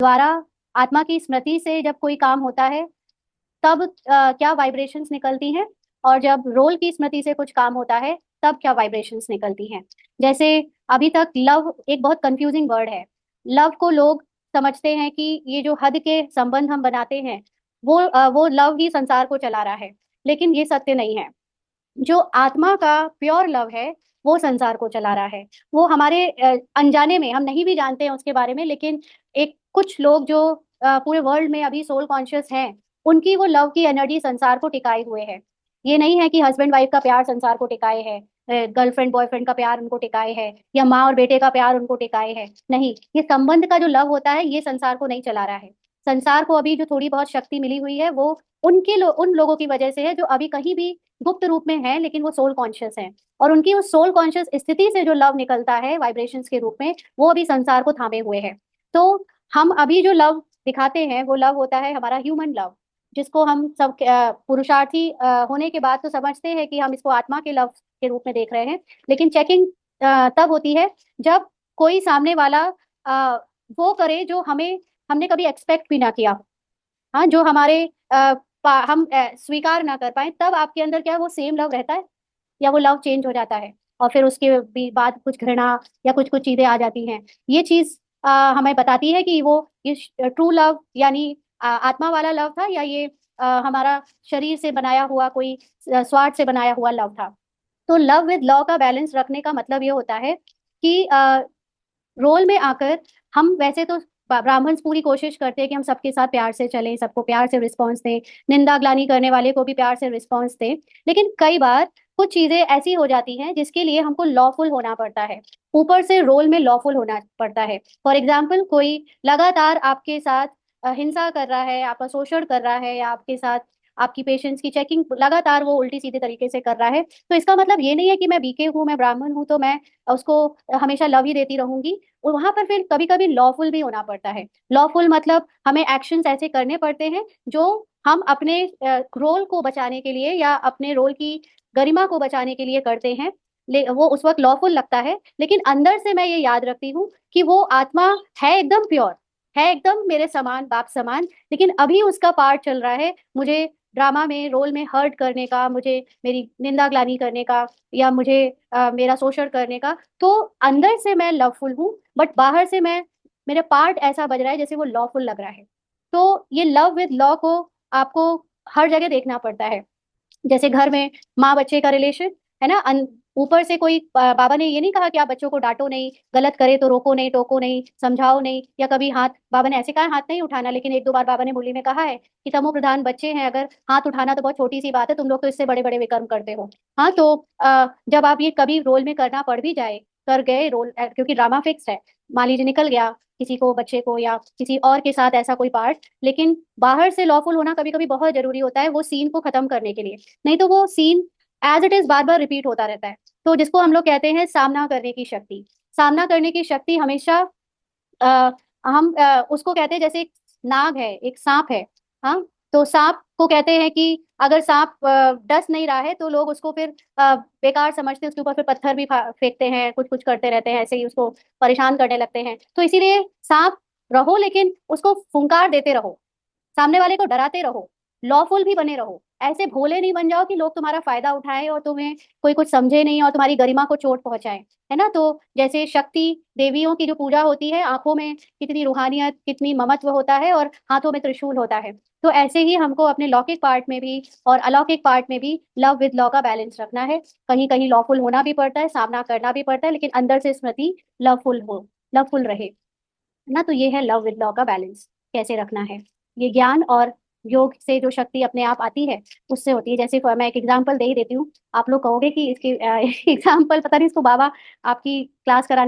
द्वारा आत्मा की स्मृति से जब कोई काम होता है तब क्या वाइब्रेशंस निकलती हैं, और जब रोल की स्मृति से कुछ काम होता है तब क्या वाइब्रेशंस निकलती हैं। जैसे अभी तक लव एक बहुत कंफ्यूजिंग वर्ड है। लव को लोग समझते हैं कि ये जो हद के संबंध हम बनाते हैं वो लव ही संसार को चला रहा है, लेकिन ये सत्य नहीं है। जो आत्मा का प्योर लव है वो संसार को चला रहा है। वो हमारे अनजाने में, हम नहीं भी जानते हैं उसके बारे में, लेकिन एक कुछ लोग जो पूरे वर्ल्ड में अभी सोल कॉन्शियस हैं, उनकी वो लव की एनर्जी संसार को टिकाए हुए है। ये नहीं है कि हस्बैंड वाइफ का प्यार संसार को टिकाए है, गर्लफ्रेंड बॉयफ्रेंड का प्यार उनको टिकाए है, या माँ और बेटे का प्यार उनको टिकाए है। नहीं, ये संबंध का जो लव होता है ये संसार को नहीं चला रहा है। संसार को अभी जो थोड़ी बहुत शक्ति मिली हुई है वो उन लोगों की वजह से है जो अभी कहीं भी गुप्त रूप में है, लेकिन वो सोल कॉन्शियस है। और उनकी उस सोल कॉन्शियस स्थिति से जो लव निकलता है वाइब्रेशंस के रूप में, वो अभी संसार को थामे हुए है। तो हम अभी जो लव दिखाते हैं वो लव होता है हमारा ह्यूमन लव, जिसको हम सब पुरुषार्थी होने के बाद तो समझते हैं कि हम इसको आत्मा के लव के रूप में देख रहे हैं। लेकिन चेकिंग तब होती है जब कोई सामने वाला अ, वो करे जो हमने कभी एक्सपेक्ट भी ना किया हो। हाँ, जो हमारे हम स्वीकार ना कर पाए, तब आपके अंदर क्या है, वो सेम लव रहता है या वो लव चेंज हो जाता है, और फिर उसके भी बाद कुछ घृणा या कुछ कुछ चीजें आ जाती हैं। ये चीज हमें बताती है कि वो ये ट्रू लव यानी आत्मा वाला लव था, या ये हमारा शरीर से बनाया हुआ कोई स्वार्थ से बनाया हुआ लव था। तो लव विद लॉ का बैलेंस रखने का मतलब ये होता है कि रोल में आकर हम वैसे तो ब्राह्मण पूरी कोशिश करते हैं कि हम सबके साथ प्यार से चलें, सबको प्यार से रिस्पॉन्स दें, निंदा ग्लानि करने वाले को भी प्यार से रिस्पॉन्स दें। लेकिन कई बार कुछ चीजें ऐसी हो जाती हैं जिसके लिए हमको लॉफुल होना पड़ता है, ऊपर से रोल में लॉफुल होना पड़ता है। फॉर एग्जाम्पल, कोई लगातार आपके साथ हिंसा कर रहा है, आपका शोषण कर रहा है, या आपके साथ आपकी पेशेंस की चेकिंग लगातार वो उल्टी सीधे तरीके से कर रहा है, तो इसका मतलब ये नहीं है कि मैं बीके हूँ, मैं ब्राह्मण हूँ तो मैं उसको हमेशा लव ही देती रहूंगी। और वहां पर फिर कभी कभी लॉफुल भी होना पड़ता है। लॉफुल मतलब हमें एक्शंस ऐसे करने पड़ते हैं जो हम अपने रोल को बचाने के लिए या अपने रोल की गरिमा को बचाने के लिए करते हैं। वो उस वक्त लॉफुल लगता है, लेकिन अंदर से मैं ये याद रखती हूँ कि वो आत्मा है एकदम प्योर, है एकदम मेरे समान, बाप समान। लेकिन अभी उसका पार्ट चल रहा है मुझे ड्रामा में, रोल में हर्ट करने का, मुझे मेरी निंदा ग्लानि करने का, या मुझे मेरा शोषण करने का। तो अंदर से मैं लवफुल हूँ, बट बाहर से मैं, मेरे पार्ट ऐसा बज रहा है जैसे वो लॉफुल लग रहा है। तो ये लव विद लॉ को आपको हर जगह देखना पड़ता है। जैसे घर में माँ बच्चे का रिलेशन है ना, ऊपर से कोई बाबा ने ये नहीं कहा कि आप बच्चों को डांटो नहीं, गलत करे तो रोको नहीं, टोको नहीं, समझाओ नहीं, या कभी हाथ, बाबा ने ऐसे कहा हाथ नहीं उठाना, लेकिन एक दो बार बाबा ने मुरली में कहा है कि तमो प्रधान बच्चे हैं, अगर हाथ उठाना तो बहुत छोटी सी बात है, तुम लोग तो इससे बड़े बड़े विकर्म करते हो। हाँ, तो जब आप ये कभी रोल में करना पड़ भी जाए, कर गए रोल, क्योंकि ड्रामा फिक्स है, मान लीजिए निकल गया किसी को, बच्चे को या किसी और के साथ ऐसा कोई पार्ट, लेकिन बाहर से लॉफुल होना कभी कभी बहुत जरूरी होता है वो सीन को खत्म करने के लिए। नहीं तो वो सीन एज इट इज बार बार रिपीट होता रहता है। तो जिसको हम लोग कहते हैं सामना करने की शक्ति। सामना करने की शक्ति हमेशा आ, हम उसको कहते हैं, जैसे एक नाग है, एक सांप है। हाँ, तो सांप को कहते हैं कि अगर सांप डस नहीं रहा है तो लोग उसको फिर बेकार समझते हैं, उसके ऊपर फिर पत्थर भी फेंकते हैं, कुछ कुछ करते रहते हैं, ऐसे ही उसको परेशान करने लगते हैं। तो इसीलिए सांप रहो, लेकिन उसको फुंकार देते रहो, सामने वाले को डराते रहो, लॉफुल भी बने रहो। ऐसे भोले नहीं बन जाओ कि लोग तुम्हारा फायदा उठाए और तुम्हें कोई कुछ समझे नहीं और तुम्हारी गरिमा को चोट पहुंचाए, है ना। तो जैसे शक्ति देवियों की जो पूजा होती है, आंखों में कितनी रूहानियत, कितनी ममत्व होता है, और हाथों में त्रिशूल होता है। तो ऐसे ही हमको अपने लौकिक पार्ट में भी और अलौकिक पार्ट में भी लव विद लॉ का बैलेंस रखना है। कहीं कहीं लॉफुल होना भी पड़ता है, सामना करना भी पड़ता है, लेकिन अंदर से स्मृति लवफुल हो, लवफुल रहे ना। तो ये है लव विद लॉ का बैलेंस कैसे रखना है। ये ज्ञान और योग से जो शक्ति अपने आप आती है उससे होती है। जैसे मैं एक एग्जांपल दे ही देती हूँ, आप लोग कहोगे कि इसकी एग्जांपल पता नहीं इसको बाबा आपकी क्लास कराने